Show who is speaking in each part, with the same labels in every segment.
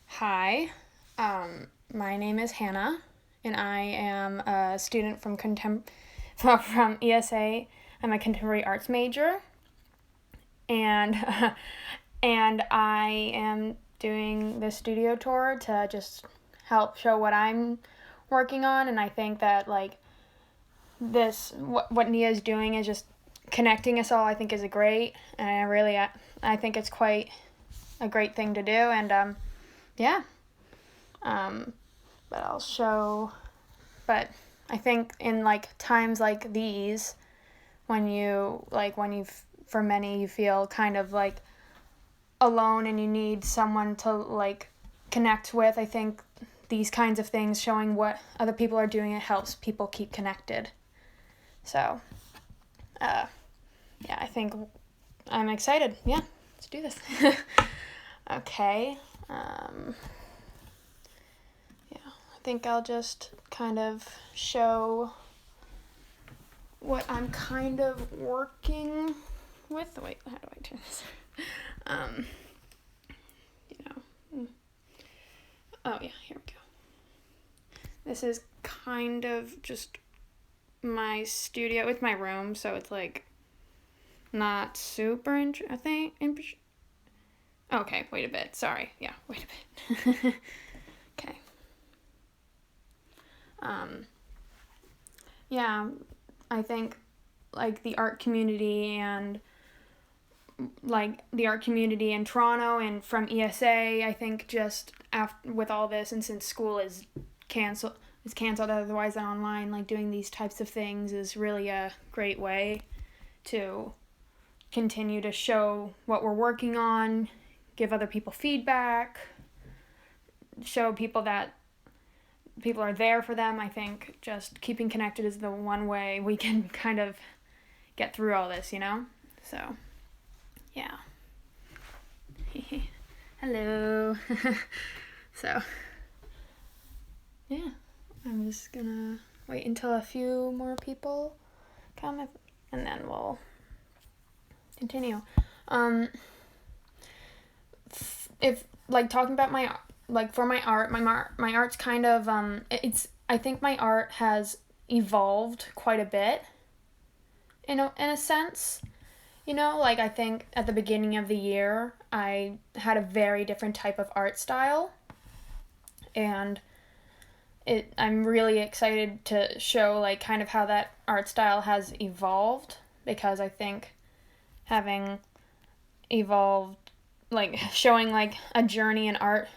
Speaker 1: Hi, my name is Hannah, and I am a student from ESA. I'm a contemporary arts major, and and I am doing this studio tour to just help show what I'm working on. And I think that what Nia's doing is just connecting us all. I think is a great, and I think it's quite a great thing to do. And yeah. But I'll show. But I think in times like these, for many you feel kind of alone and you need someone to connect with. I think these kinds of things, showing what other people are doing, it helps people keep connected. So, yeah, I think I'm excited. Yeah, let's do this. Okay. I think I'll just kind of show what I'm kind of working with. Wait, how do I turn this? Oh yeah, here we go. This is kind of just my studio. It's my room, so it's not super interesting. Okay, wait a bit. Sorry. Yeah, wait a bit. Okay. Yeah, I think the art community and the art community in Toronto and from ESA, I think just with all this, and since school is canceled otherwise than online, doing these types of things is really a great way to continue to show what we're working on, give other people feedback, show people that people are there for them. I think just keeping connected is the one way we can kind of get through all this, So, yeah. Hello. So, yeah. I'm just gonna wait until a few more people come, and then we'll continue. If talking about my for my art, my art's kind of I think my art has evolved quite a bit in a sense. I think at the beginning of the year I had a very different type of art style, and I'm really excited to show kind of how that art style has evolved, because I think having evolved, showing a journey in art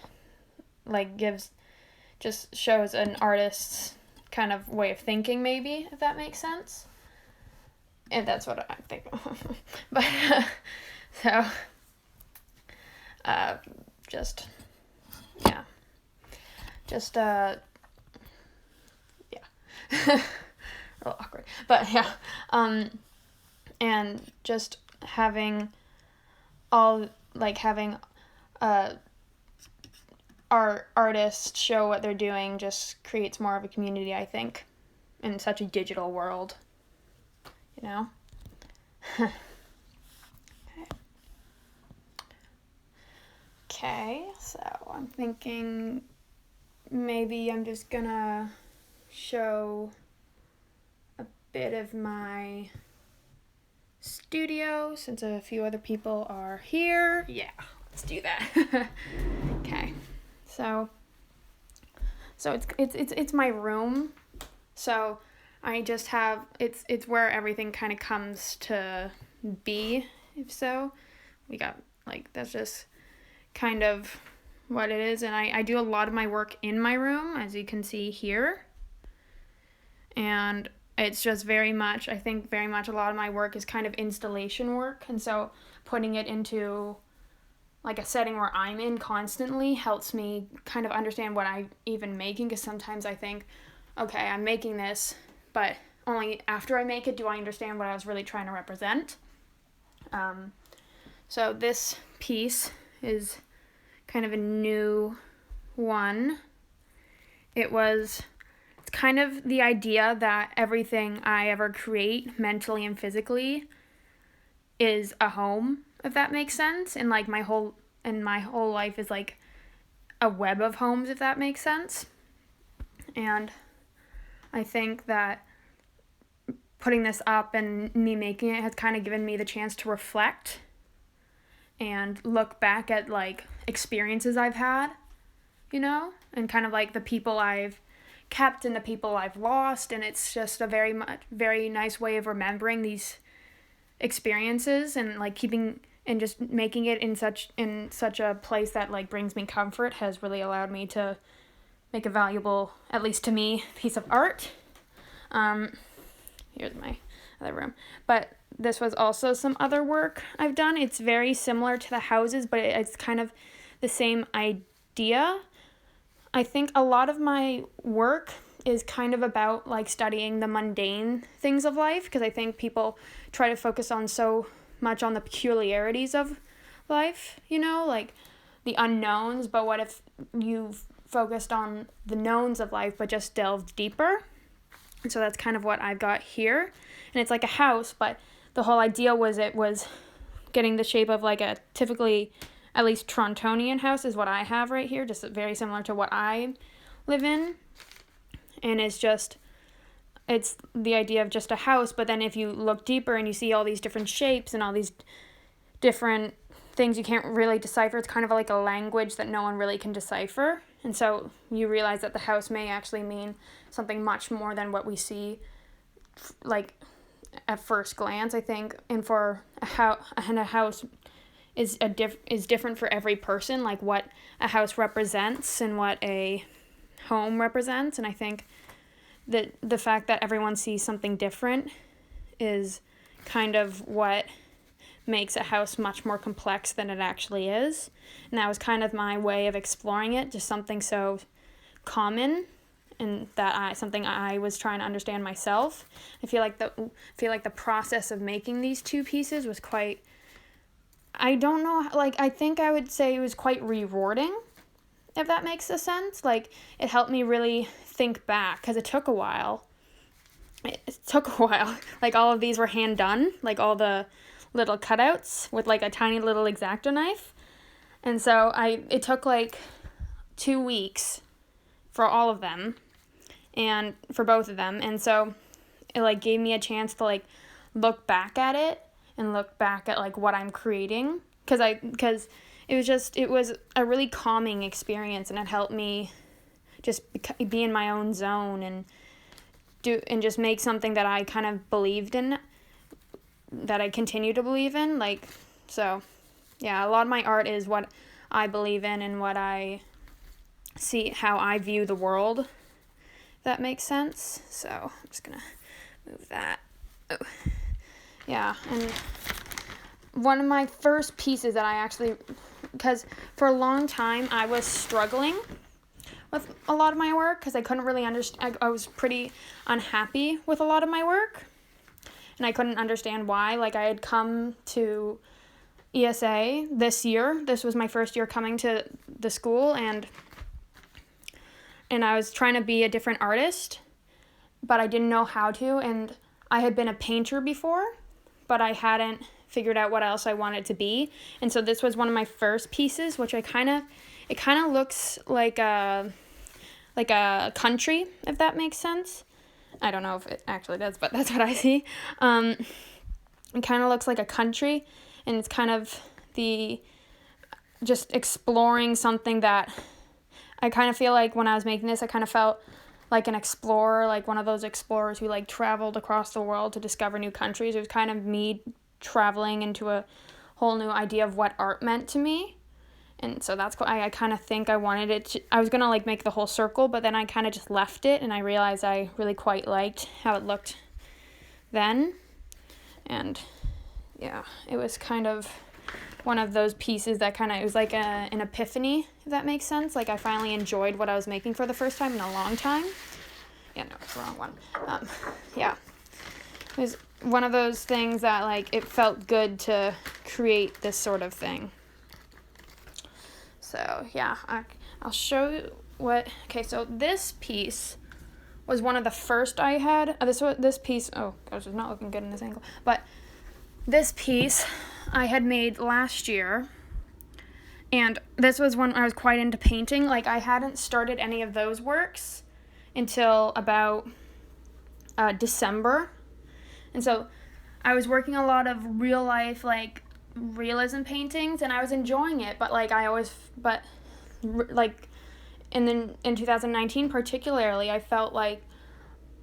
Speaker 1: shows an artist's kind of way of thinking, maybe, if that makes sense. And that's what I think. But so just yeah. Yeah. A little awkward. But yeah. And just having our artists show what they're doing just creates more of a community, I think, in such a digital world. Okay, so I'm thinking maybe I'm just gonna show a bit of my studio since a few other people are here. Yeah, let's do that. Okay. So it's my room. So I just have it's where everything kind of comes to be. If so, we got that's just kind of what it is, and I do a lot of my work in my room, as you can see here. And it's just very much a lot of my work is kind of installation work, and so putting it into a setting where I'm in constantly helps me kind of understand what I'm even making, because sometimes I think, okay, I'm making this, but only after I make it do I understand what I was really trying to represent. So this piece is kind of a new one. It's kind of the idea that everything I ever create, mentally and physically, is a home, if that makes sense. And and my whole life is like a web of homes, if that makes sense. And I think that putting this up and me making it has kind of given me the chance to reflect and look back at like experiences I've had, and kind of like the people I've kept and the people I've lost, and it's just a very nice way of remembering these experiences and like keeping and just making it in such a place that like brings me comfort has really allowed me to make a valuable, at least to me, piece of art. Here's my other room. But this was also some other work I've done. It's very similar to the houses, but it's kind of the same idea. I think a lot of my work is kind of about like studying the mundane things of life, because I think people try to focus on so much on the peculiarities of life, like the unknowns, but what if you've focused on the knowns of life but just delved deeper? And so that's kind of what I've got here. And it's like a house, but the whole idea was it was getting the shape of like a typically, at least Torontonian house is what I have right here, just very similar to what I live in. And it's the idea of just a house, but then if you look deeper and you see all these different shapes and all these different things you can't really decipher, it's kind of like a language that no one really can decipher. And so you realize that the house may actually mean something much more than what we see like at first glance, I think. And for a house is different for every person, like what a house represents and what a home represents. And I think that the fact that everyone sees something different is kind of what makes a house much more complex than it actually is. And that was kind of my way of exploring it, just something so common and something I was trying to understand myself. I feel like the process of making these two pieces was quite, I don't know, like I think I would say it was quite rewarding, if that makes a sense. Like it helped me really think back, because it took a while. Like all of these were hand done, like all the little cutouts with like a tiny little X-Acto knife. And so it took like 2 weeks for all of them, and for both of them. And so it like gave me a chance to like look back at it and look back at like what I'm creating, because it was a really calming experience, and it helped me just be in my own zone and just make something that I kind of believed in, that I continue to believe in. Like, so yeah, a lot of my art is what I believe in and what I see, how I view the world, if that makes sense. So I'm just gonna move that. Oh. Yeah, and one of my first pieces that I actually, because for a long time I was struggling with a lot of my work, because I couldn't really understand, I was pretty unhappy with a lot of my work, and I couldn't understand why. Like I had come to ESA this year. This was my first year coming to the school, and I was trying to be a different artist, but I didn't know how to, and I had been a painter before, but I hadn't figured out what else I wanted to be. And so this was one of my first pieces, which it kind of looks like a country, if that makes sense. I don't know if it actually does, but that's what I see. It kind of looks like a country, and it's kind of just exploring something that I kind of feel like when I was making this, I kind of felt like an explorer, like one of those explorers who like traveled across the world to discover new countries. It was kind of me traveling into a whole new idea of what art meant to me. And so that's why I kind of think I wanted it to, I was going to like make the whole circle, but then I kind of just left it, and I realized I really quite liked how it looked then. And yeah, it was kind of one of those pieces that it was like an epiphany, if that makes sense. Like I finally enjoyed what I was making for the first time in a long time. Yeah, no, it's the wrong one. Yeah, it was one of those things that like it felt good to create this sort of thing. So yeah, I'll show you okay, so this piece was one of the first I had. This piece, oh gosh, it's not looking good in this angle, but this piece I had made last year, And this was when I was quite into painting. Like, I hadn't started any of those works until about December. And so I was working a lot of real life, like, realism paintings, and I was enjoying it. But, like, and then in 2019 particularly, I felt like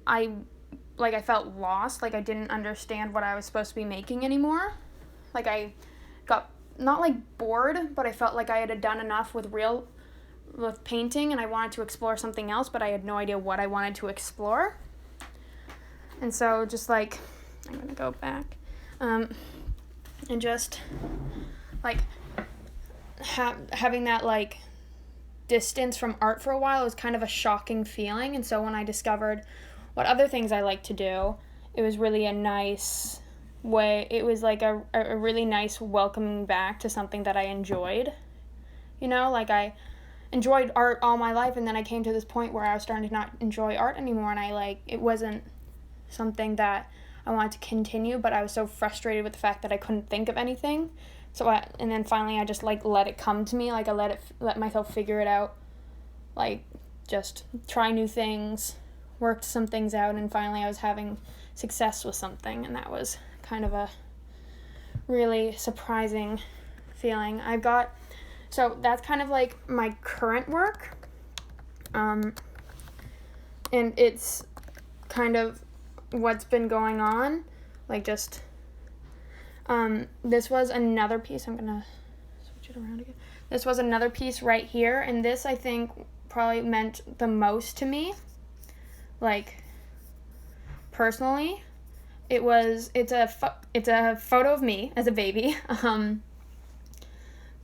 Speaker 1: I felt lost. Like, I didn't understand what I was supposed to be making anymore. Like, I got not like bored, but I felt like I had done enough with painting, and I wanted to explore something else, but I had no idea what I wanted to explore. And so just like, I'm gonna go back, and just like having that like distance from art for a while was kind of a shocking feeling. And so when I discovered what other things I like to do, it was really a nice way. It was like a really nice welcoming back to something that I enjoyed. You know, like, I enjoyed art all my life, and then I came to this point where I was starting to not enjoy art anymore, and it wasn't something that I wanted to continue, but I was so frustrated with the fact that I couldn't think of anything. And then finally I just like let it come to me. Like, I let myself figure it out, like, just try new things, worked some things out, and finally I was having success with something, and that was kind of a really surprising feeling. So that's kind of like my current work, and it's kind of what's been going on. Like, just this was another piece. I'm gonna switch it around again. This was another piece right here, and this I think probably meant the most to me, like, personally. It's a photo of me as a baby,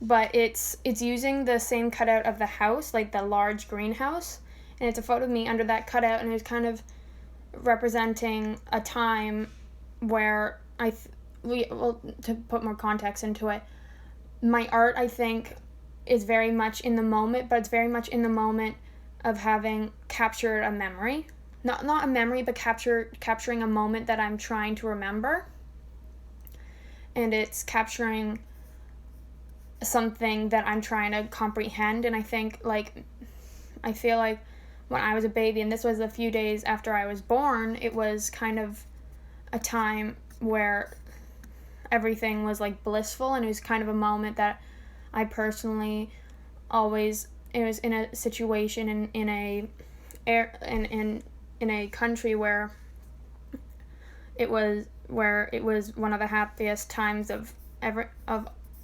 Speaker 1: but it's using the same cutout of the house, like the large greenhouse, and it's a photo of me under that cutout, and it's kind of representing a time where to put more context into it, my art, I think, is very much in the moment, but it's very much in the moment of having captured a memory. Not a memory, but capturing a moment that I'm trying to remember. And it's capturing something that I'm trying to comprehend. And I feel like when I was a baby, and this was a few days after I was born, it was kind of a time where everything was like blissful, and it was kind of a moment that I personally always, it was in a situation in a country where it was one of the happiest times of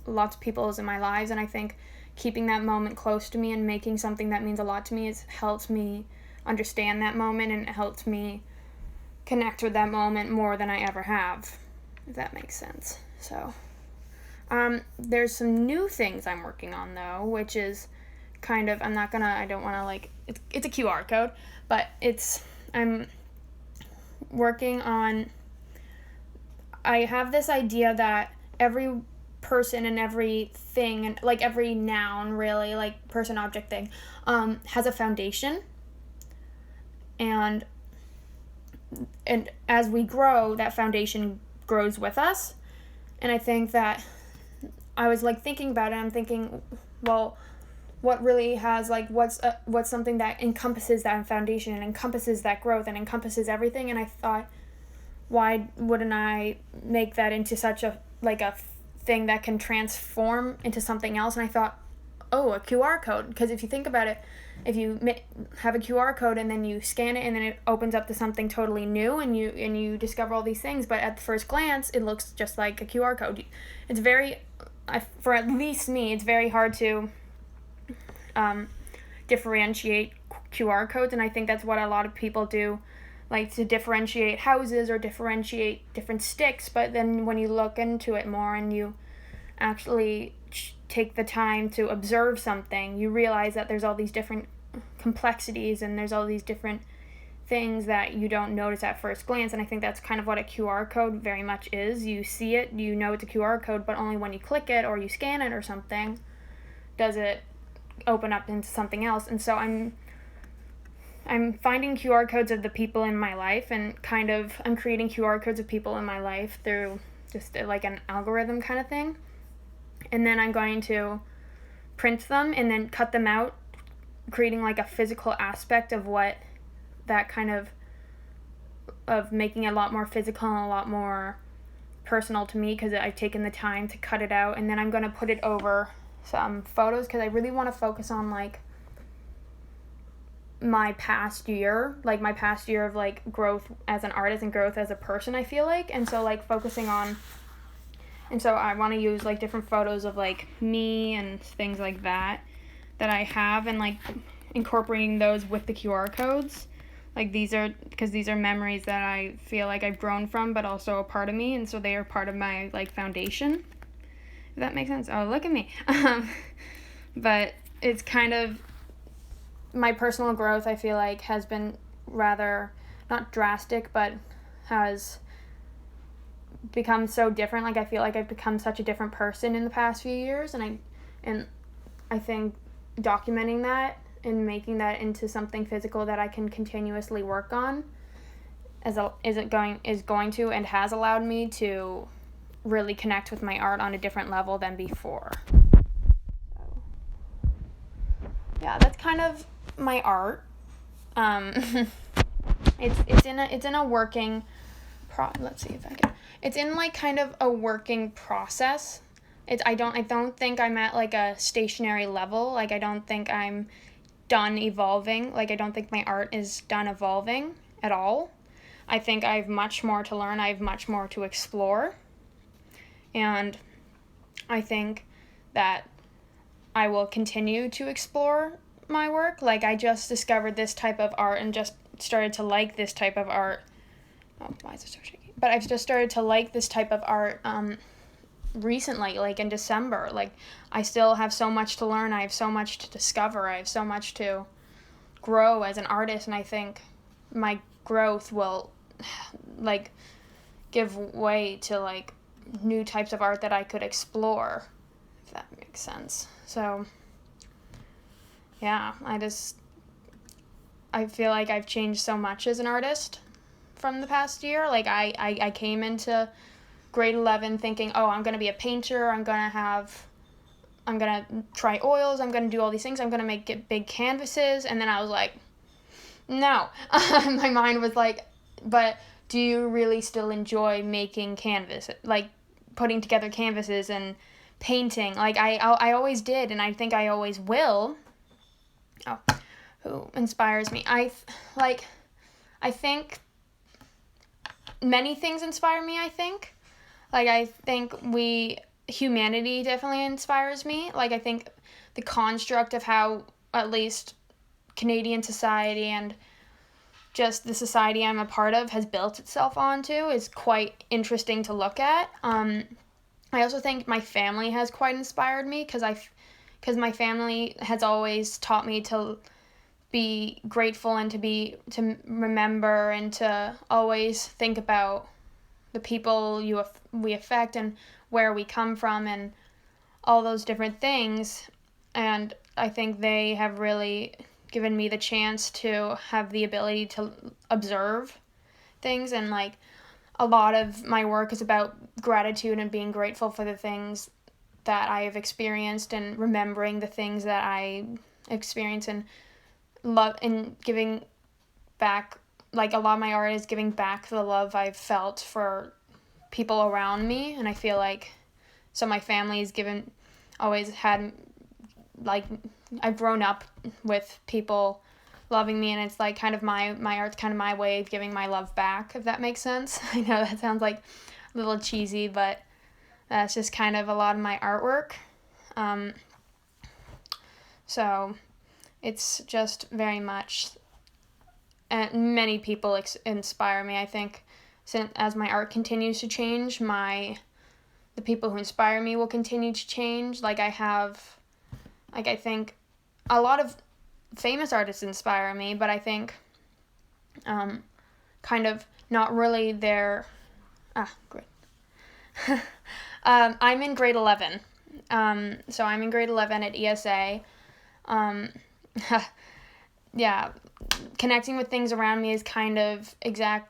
Speaker 1: lots of people's in my lives. And I think keeping that moment close to me and making something that means a lot to me has helped me understand that moment, and it helped me connect with that moment more than I ever have, if that makes sense. So there's some new things I'm working on, though, which is kind of, I don't want to, like, it's a QR code, but I'm working on, I have this idea that every person and everything, and like every noun, really, like person, object, thing, has a foundation, and as we grow, that foundation grows with us. And I think that I was like thinking about it, I'm thinking, well, what really has, like, what's something that encompasses that foundation and encompasses that growth and encompasses everything. And I thought, why wouldn't I make that into such a thing that can transform into something else? And I thought, oh, a QR code. Because if you think about it, if you have a QR code and then you scan it, and then it opens up to something totally new, and you discover all these things, but at the first glance it looks just like a QR code. It's for at least me, it's very hard to differentiate QR codes, and I think that's what a lot of people do, like to differentiate houses or differentiate different sticks. But then when you look into it more and you actually take the time to observe something, you realize that there's all these different complexities, and there's all these different things that you don't notice at first glance. And I think that's kind of what a QR code very much is. You see it, you know it's a QR code, but only when you click it or you scan it or something does it open up into something else. And so I'm finding QR codes of the people in my life, and I'm creating QR codes of people in my life through just like an algorithm kind of thing. And then I'm going to print them and then cut them out, creating like a physical aspect of what that kind of making it a lot more physical and a lot more personal to me, because I've taken the time to cut it out. And then I'm going to put it over some photos, because I really want to focus on like my past year of like growth as an artist and growth as a person, I feel like. And so like I want to use like different photos of like me and things like that I have, and like incorporating those with the QR codes. Like these are memories that I feel like I've grown from, but also a part of me, and so they are part of my like foundation, if that makes sense. Oh, look at me. But it's kind of my personal growth, I feel like, has been rather not drastic, but has become so different. Like I feel like I've become such a different person in the past few years, and I think documenting that and making that into something physical that I can continuously work on is going to and has allowed me to really connect with my art on a different level than before. So, yeah, that's kind of my art. It's in a working let's see if I can. It's in like kind of a working process. I don't think I'm at like a stationary level. Like I don't think I'm done evolving. Like I don't think my art is done evolving at all. I think I have much more to learn. I have much more to explore. And I think that I will continue to explore my work. Like I just discovered this type of art and just started to like this type of art. Oh, why is it so shaky? But I've just started to like this type of art recently, like in December. Like I still have so much to learn. I have so much to discover. I have so much to grow as an artist, and I think my growth will like give way to like new types of art that I could explore, if that makes sense. So yeah, I feel like I've changed so much as an artist from the past year. Like I came into grade 11 thinking, oh, I'm going to be a painter, I'm going to try oils, I'm going to do all these things, I'm going to get big canvases. And then I was like, no. My mind was like, but do you really still enjoy making canvas, like putting together canvases and painting? Like I always did, and I think I always will. Oh, who inspires me? I think many things inspire me, I think. Like, I think humanity definitely inspires me. Like, I think the construct of how, at least, Canadian society and just the society I'm a part of has built itself onto is quite interesting to look at. I also think my family has quite inspired me, because my family has always taught me to be grateful and to remember and to always think about the people we affect and where we come from and all those different things. And I think they have really given me the chance to have the ability to observe things, and like a lot of my work is about gratitude and being grateful for the things that I have experienced and remembering the things that I experience and love, and giving back. Like a lot of my art is giving back the love I've felt for people around me, and I feel like so my family's always had, like, I've grown up with people loving me, and it's like kind of my art's kind of my way of giving my love back, if that makes sense. I know that sounds like a little cheesy, but that's just kind of a lot of my artwork. So it's just very much, and many people inspire me. I think as my art continues to change, the people who inspire me will continue to change. I think a lot of famous artists inspire me, but I think kind of not really their... Great. I'm in grade 11. So I'm in grade 11 at ESA. Yeah, connecting with things around me is kind of exactly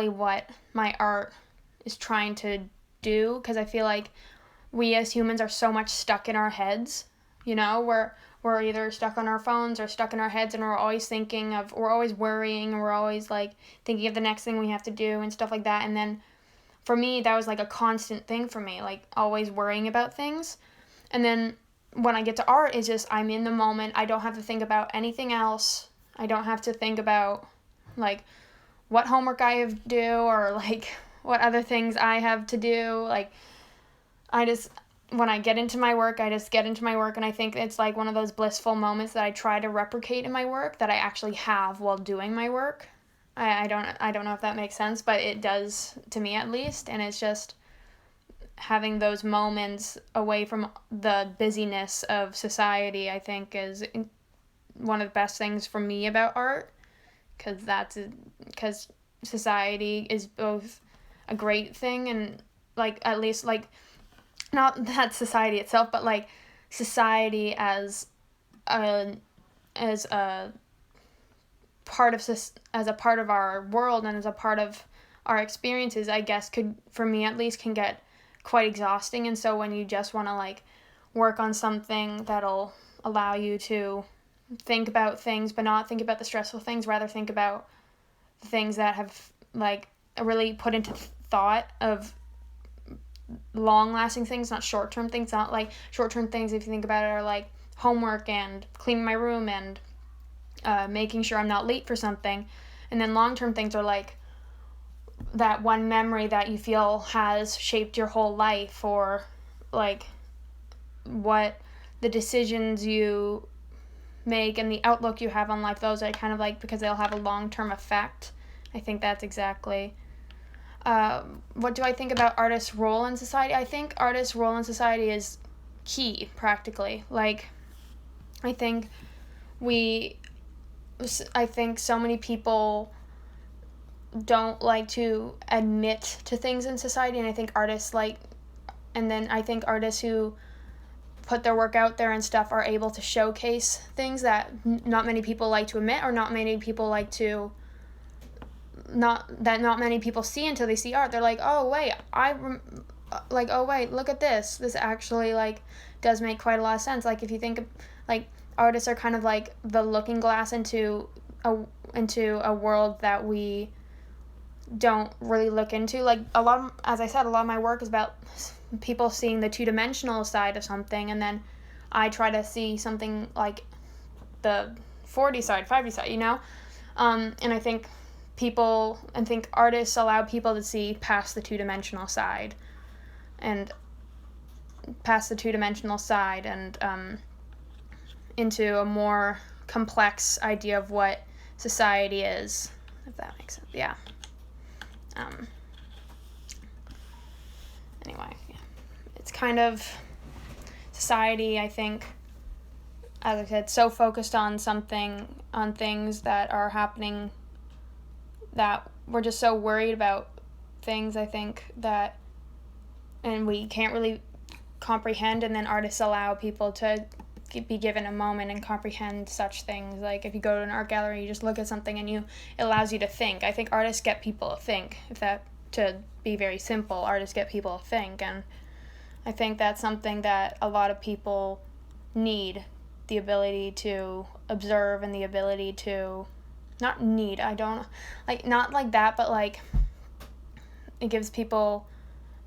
Speaker 1: what my art is trying to do, because I feel like we as humans are so much stuck in our heads. We're either stuck on our phones or stuck in our heads, and we're always worrying, and we're always like thinking of the next thing we have to do and stuff like that. And then for me, that was like a constant thing for me, like always worrying about things. And then when I get to art, it's just I'm in the moment. I don't have to think about anything else. I don't have to think about like what homework I have to do, or like what other things I have to do. Like when I get into my work, I just get into my work, and I think it's like one of those blissful moments that I try to replicate in my work that I actually have while doing my work. I don't know if that makes sense, but it does to me at least. And it's just having those moments away from the busyness of society, I think, is one of the best things for me about art, because society is both a great thing and like at least like not that society itself, but like society as a part of our world and as a part of our experiences, I guess could, for me at least, can get quite exhausting. And so when you just want to like work on something that'll allow you to think about things but not think about the stressful things, rather think about things that have like really put into thought of long-lasting things, not short-term things. Not like short-term things, if you think about it, are like homework and cleaning my room and making sure I'm not late for something. And then long-term things are like that one memory that you feel has shaped your whole life, or like what the decisions you make and the outlook you have on life. Those are kind of like, because they'll have a long-term effect. I think that's exactly what do I think about artists' role in society? I think artists' role in society is key, practically. Like, I think so many people don't like to admit to things in society, and I think artists who put their work out there and stuff are able to showcase things that not many people like to admit, or not many people see until they see art. They're like, oh wait, look at this. This actually like does make quite a lot of sense. Like if you think like artists are kind of like the looking glass into a world that we don't really look into. Like as I said, a lot of my work is about people seeing the two-dimensional side of something, and then I try to see something like the 4D side, 5D side, and I think artists allow people to see past the two-dimensional side and into a more complex idea of what society is, if that makes sense. Yeah. Anyway, yeah. It's kind of society, I think, as I said, so focused on things that are happening, that we're just so worried about things, I think, and we can't really comprehend, and then artists allow people to be given a moment and comprehend such things. Like if you go to an art gallery, you just look at something and it allows you to think. I think artists get people to think. To be very simple, artists get people to think, and I think that's something that a lot of people need, the ability to observe and the ability to not like that, but like it gives people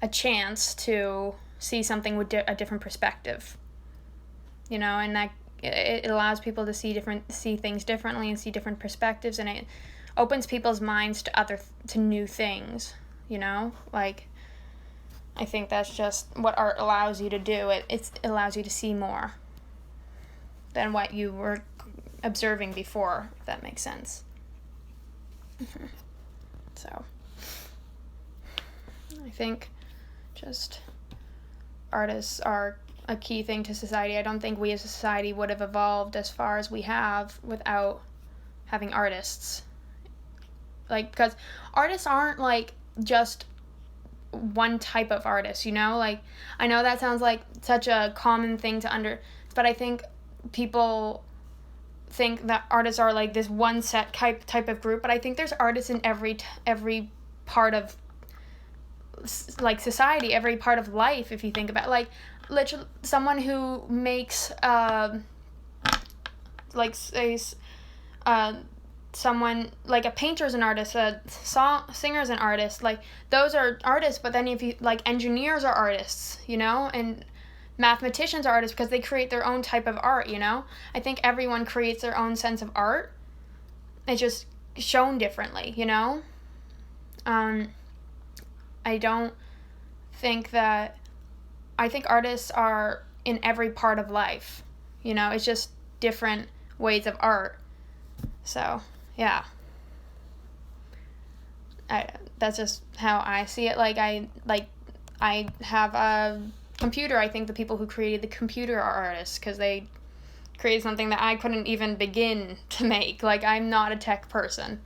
Speaker 1: a chance to see something with a different perspective, and that it allows people to see things differently and see different perspectives, and it opens people's minds to new things, like I think that's just what art allows you to do. It allows you to see more than what you were observing before, if that makes sense. So I think just artists are a key thing to society. I don't think we as a society would have evolved as far as we have without having artists. Like, because artists aren't like just one type of artist, like I know that sounds like such a common thing but I think people think that artists are like this one set type of group, but I think there's artists in every part of like society, every part of life. If you think about, like, literally someone who makes like say someone like a painter's an artist, a singer's an artist, like those are artists. But then if you like, engineers are artists, and mathematicians are artists because they create their own type of art. I think everyone creates their own sense of art. It's just shown differently. I don't think that I think artists are in every part of life. It's just different ways of art. So yeah, that's just how I see it. I have a computer. I think the people who created the computer are artists because they created something that I couldn't even begin to make. I'm not a tech person,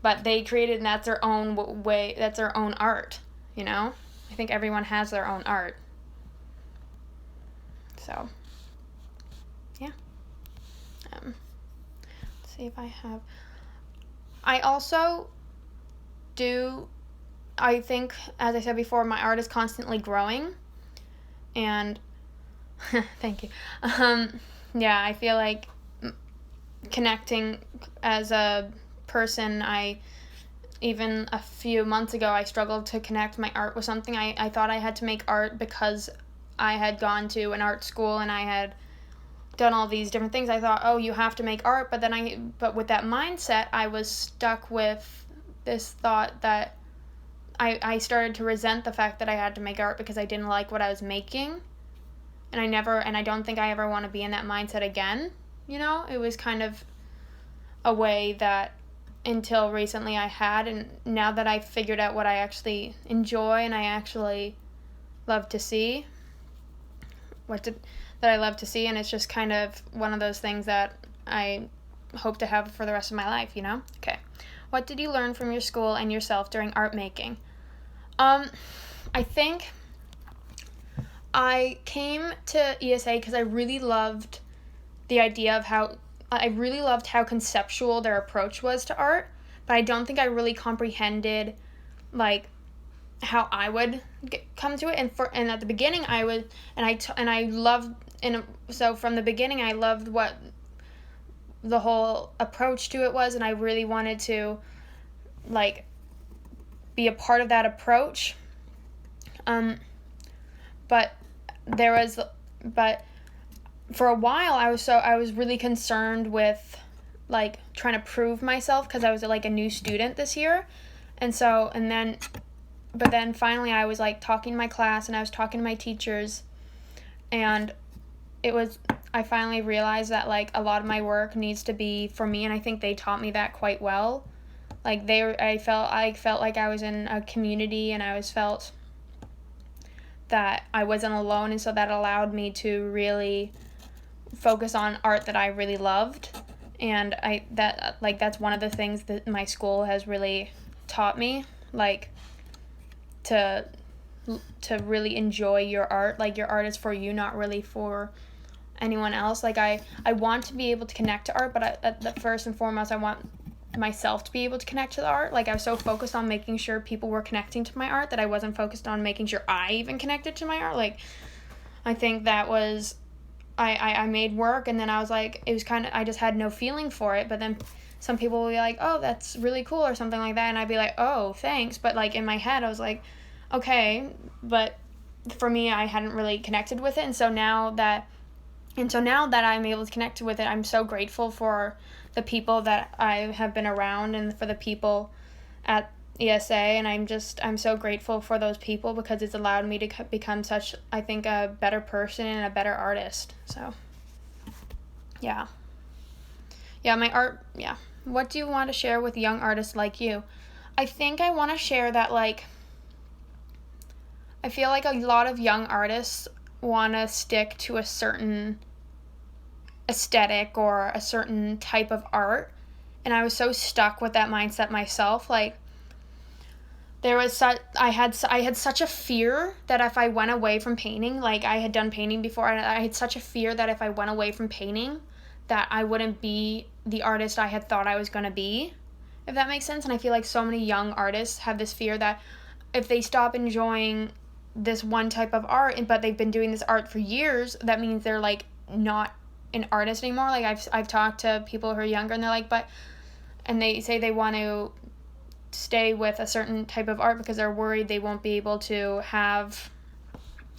Speaker 1: but they created, and that's their own way. That's their own art. I think everyone has their own art. So yeah. Let's see if I have. I also I think, as I said before, my art is constantly growing, and thank you. Yeah, I feel like connecting as a person, even a few months ago, I struggled to connect my art with something. I thought I had to make art because I had gone to an art school and I had done all these different things. I thought, oh, you have to make art, but with that mindset, I was stuck with this thought that I started to resent the fact that I had to make art because I didn't like what I was making, and I don't think I ever want to be in that mindset again. It was kind of a way that until recently I had, and now that I've figured out what I actually enjoy and I actually love to see, that I love to see, and it's just kind of one of those things that I hope to have for the rest of my life, Okay. What did you learn from your school and yourself during art making? I think I came to ESA because I really loved the idea of how conceptual their approach was to art, but I don't think I really comprehended how I would come to it. And at the beginning I was, so from the beginning I loved what the whole approach to it was, and I really wanted to be a part of that approach. But for a while I was really concerned with trying to prove myself because I was a new student this year, but then finally I was talking to my class and I was talking to my teachers, and I finally realized that a lot of my work needs to be for me, and I think they taught me that quite well. I felt like I was in a community, and I felt that I wasn't alone, and so that allowed me to really focus on art that I really loved. And that's one of the things that my school has really taught me, to really enjoy your art. Your art is for you, not really for anyone else. I want to be able to connect to art, but first and foremost I want myself to be able to connect to the art. I was so focused on making sure people were connecting to my art that I wasn't focused on making sure I even connected to my art. I think that was I made work, and then I was it was kind of, I just had no feeling for it, but then some people will be oh, that's really cool or something like that, and I'd be oh, thanks, but in my head I was okay, but for me I hadn't really connected with it. And so now that I'm able to connect with it, I'm so grateful for the people that I have been around and for the people at ESA, and I'm so grateful for those people because it's allowed me to become such, I think, a better person and a better artist. So yeah, my art, yeah. What do you want to share with young artists like you? I think I want to share that I feel a lot of young artists want to stick to a certain aesthetic or a certain type of art, and I was so stuck with that mindset myself. I had such a fear that if I went away from painting, I had done painting before, and I had such a fear that if I went away from painting that I wouldn't be the artist I had thought I was going to be, if that makes sense. And I feel so many young artists have this fear that if they stop enjoying this one type of art, but they've been doing this art for years, that means they're like not an artist anymore. Like I've talked to people who are younger, and they're like, and they say they want to stay with a certain type of art because they're worried they won't be able to have,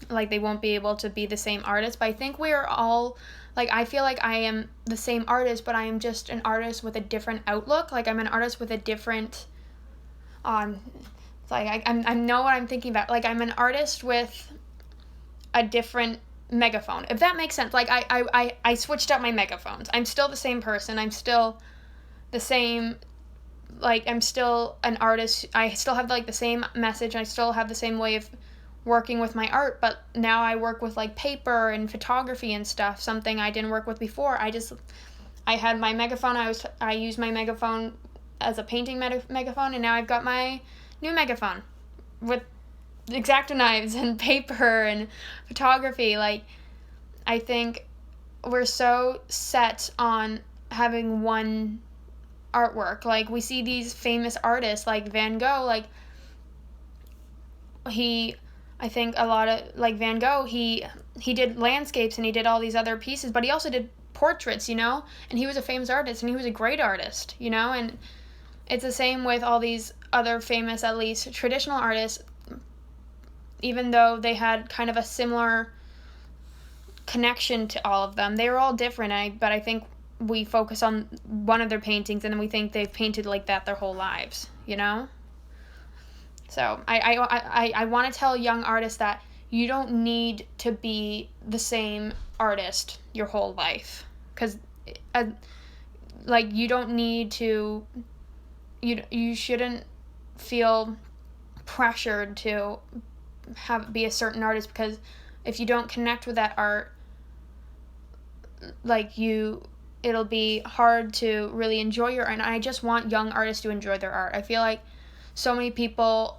Speaker 1: like, they won't be able to be the same artist. But I think we're all, like, I feel like I am the same artist, but I am just an artist with a different outlook. Like, I'm an artist with a different, like, I know what I'm thinking about. Like, I'm an artist with a different megaphone, if that makes sense. Like, I switched up my megaphones. I'm still the same person. I'm still the same, like, I'm still an artist. I still have, like, the same message. I still have the same way of working with my art, but now I work with, like, paper and photography and stuff, something I didn't work with before. I had my megaphone. I used my megaphone as a painting megaphone, and now I've got my new megaphone with X-Acto knives and paper and photography. Like, I think we're so set on having one artwork. Like, we see these famous artists like Van Gogh, like, I think a lot of, like, Van Gogh, he did landscapes and he did all these other pieces, but he also did portraits, you know, and he was a famous artist and he was a great artist, you know. And it's the same with all these other famous, at least traditional artists, even though they had kind of a similar connection to all of them. They were all different, but I think we focus on one of their paintings and then we think they've painted like that their whole lives, you know? So I want to tell young artists that you don't need to be the same artist your whole life. Because, like, you don't need to, you shouldn't feel pressured to be a certain artist, because if you don't connect with that art, like, it'll be hard to really enjoy your art. And I just want young artists to enjoy their art. I feel like so many people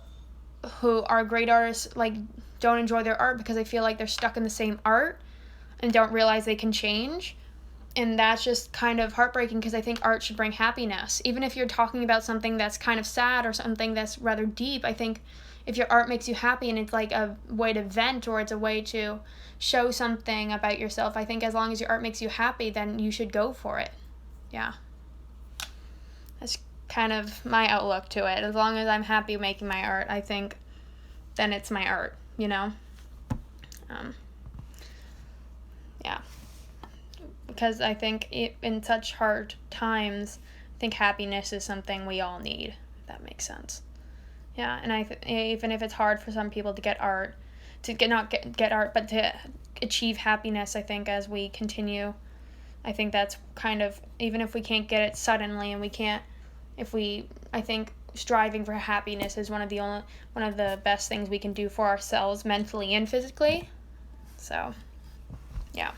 Speaker 1: who are great artists, like, don't enjoy their art because they feel like they're stuck in the same art and don't realize they can change. And that's just kind of heartbreaking, because I think art should bring happiness. Even if you're talking about something that's kind of sad or something that's rather deep, I think if your art makes you happy and it's like a way to vent or it's a way to show something about yourself, I think as long as your art makes you happy, then you should go for it. Yeah. That's kind of my outlook to it. As long as I'm happy making my art, I think then it's my art, you know? Yeah. Because I think in such hard times, I think happiness is something we all need, if that makes sense. Yeah, and even if it's hard for some people to get art, get art, but to achieve happiness, I think as we continue, I think that's kind of, even if we can't get it suddenly and we can't, I think striving for happiness is one of the best things we can do for ourselves mentally and physically. So, yeah.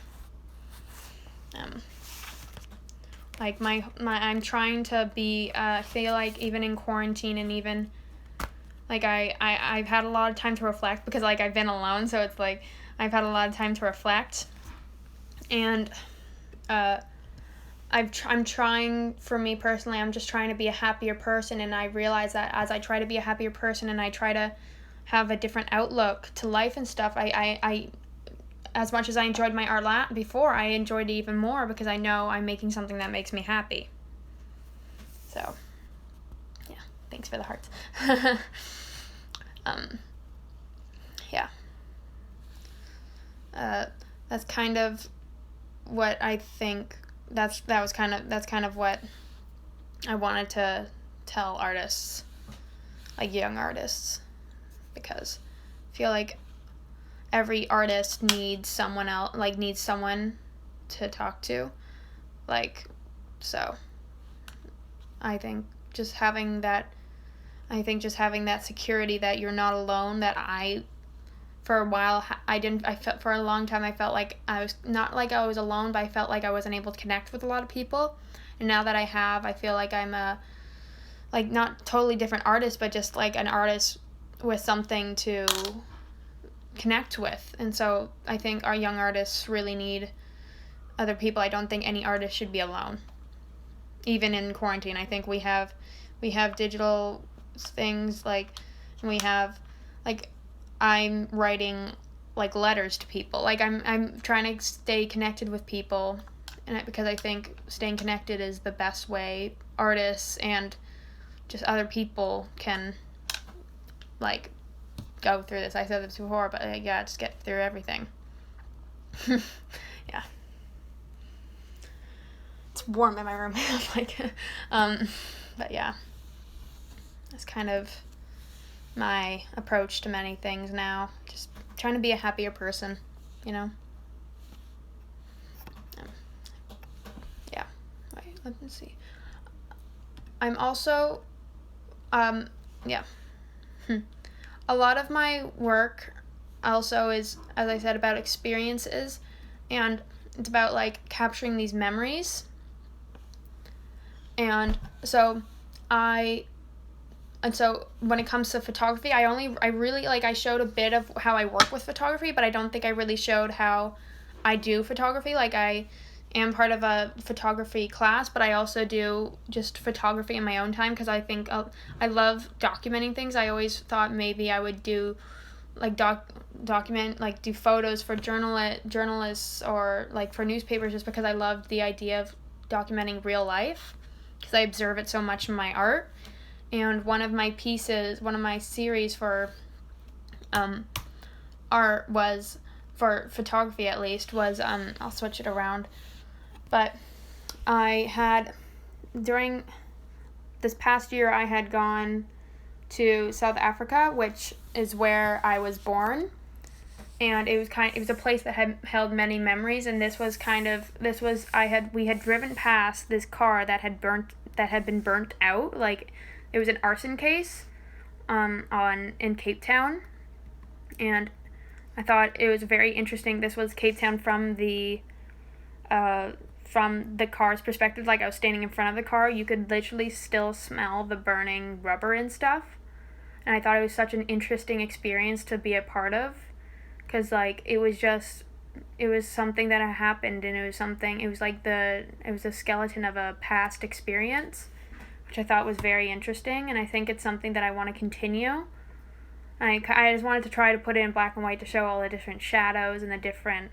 Speaker 1: Like I'm trying to be, I feel like even in quarantine and even, like, I've had a lot of time to reflect, because, like, I've been alone, so it's like I've had a lot of time to reflect, and I'm trying, for me personally, I'm just trying to be a happier person, and I realize that as I try to be a happier person and I try to have a different outlook to life and stuff, I as much as I enjoyed my art before, I enjoyed it even more because I know I'm making something that makes me happy. So, yeah, thanks for the hearts. Yeah. That's kind of what I think. That's kind of what I wanted to tell artists, like young artists, because I feel like every artist needs someone to talk to, like, so I think just having that security that you're not alone, that for a while, for a long time I felt like I was not like I was alone, but I felt like I wasn't able to connect with a lot of people. And now that I feel like I'm a, like, not totally different artist, but just like an artist with something to connect with. And so I think our young artists really need other people. I don't think any artist should be alone, even in quarantine. I think we have digital things, like, and we have like I'm writing like letters to people. Like I'm trying to stay connected with people, and because I think staying connected is the best way artists and just other people can like go through this. I said this before, but yeah, just get through everything. Yeah. It's warm in my room. Like, but yeah, that's kind of my approach to many things now. Just trying to be a happier person, you know? Yeah. Wait, let me see. I'm also, yeah. A lot of my work also is, as I said, about experiences, and it's about like capturing these memories. And so when it comes to photography, I really like, I showed a bit of how I work with photography, but I don't think I really showed how I do photography. Like, I am part of a photography class, but I also do just photography in my own time because I think I love documenting things. I always thought maybe I would do like document, like do photos for journalists or like for newspapers, just because I loved the idea of documenting real life because I observe it so much in my art. And one of my series for art was, for photography at least, was I'll switch it around, but I had, during this past year, I had gone to South Africa, which is where I was born, and it was a place that had held many memories. And we had driven past this car that had been burnt out, like it was an arson case in Cape Town, and I thought it was very interesting. This was Cape Town from the car's perspective. Like, I was standing in front of the car, you could literally still smell the burning rubber and stuff. And I thought it was such an interesting experience to be a part of, because like it was something that had happened, and it was a skeleton of a past experience, which I thought was very interesting. And I think it's something that I want to continue. I just wanted to try to put it in black and white to show all the different shadows and the different,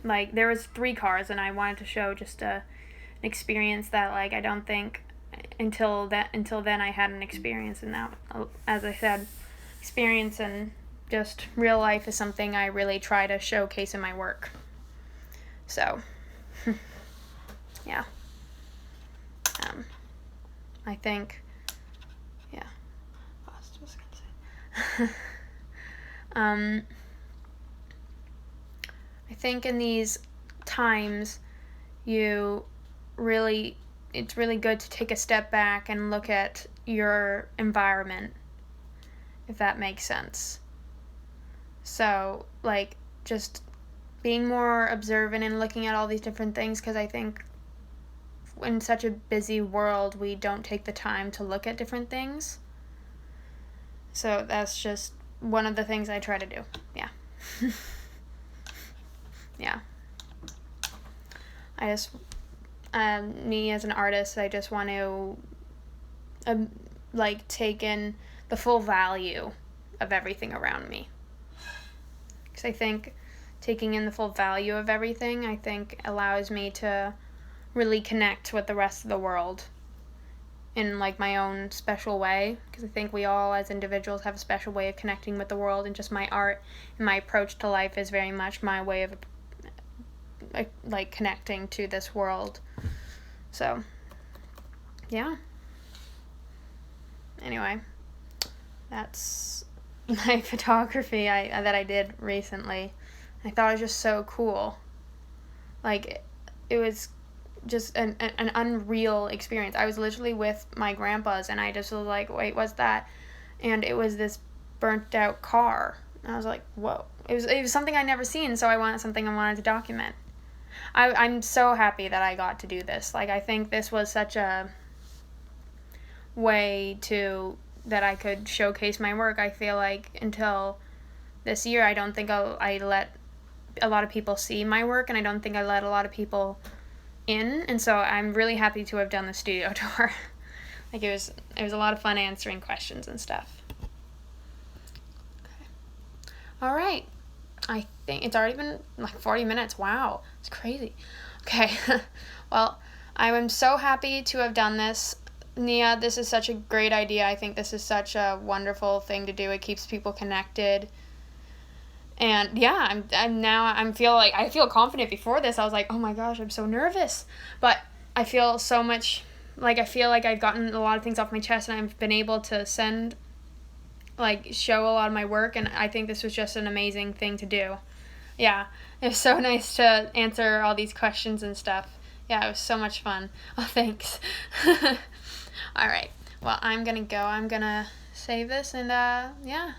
Speaker 1: like, there was 3 cars, and I wanted to show just an experience that, like, I don't think until then I had an experience. And now, as I said, experience and just real life is something I really try to showcase in my work. So, yeah. I think, yeah. What was I gonna say? I think in these times, it's really good to take a step back and look at your environment, if that makes sense. So, like, just being more observant and looking at all these different things, because I think in such a busy world, we don't take the time to look at different things. So that's just one of the things I try to do. Yeah. Yeah. I just, me as an artist, I just want to, take in the full value of everything around me. Because I think taking in the full value of everything, I think, allows me to really connect with the rest of the world in, like, my own special way. Because I think we all, as individuals, have a special way of connecting with the world, and just my art and my approach to life is very much my way of, like, connecting to this world. So, yeah. Anyway, that's my photography that I did recently. I thought it was just so cool. Like, it was just an unreal experience. I was literally with my grandpa's, and I just was like, wait, what's that? And it was this burnt out car. And I was like, whoa. It was something I'd never seen, so I wanted to document. I'm so happy that I got to do this. Like, I think this was such a way that I could showcase my work. I feel like until this year, I don't think I let a lot of people see my work, and I don't think I let a lot of people in. And so I'm really happy to have done the studio tour. Like, it was a lot of fun answering questions and stuff. All right. I think it's already been like 40 minutes. Wow. It's crazy. Okay. Well, I am so happy to have done this. Nia, this is such a great idea. I think this is such a wonderful thing to do. It keeps people connected. And yeah, I feel confident. Before this, I was like, oh my gosh, I'm so nervous. But I feel so much, like, I feel like I've gotten a lot of things off my chest, and I've been able to show a lot of my work, and I think this was just an amazing thing to do. Yeah, it was so nice to answer all these questions and stuff. Yeah, it was so much fun. Oh, thanks. All right. Well, I'm going to go. I'm going to save this, and yeah.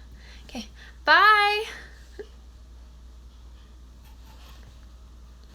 Speaker 1: Okay. Bye.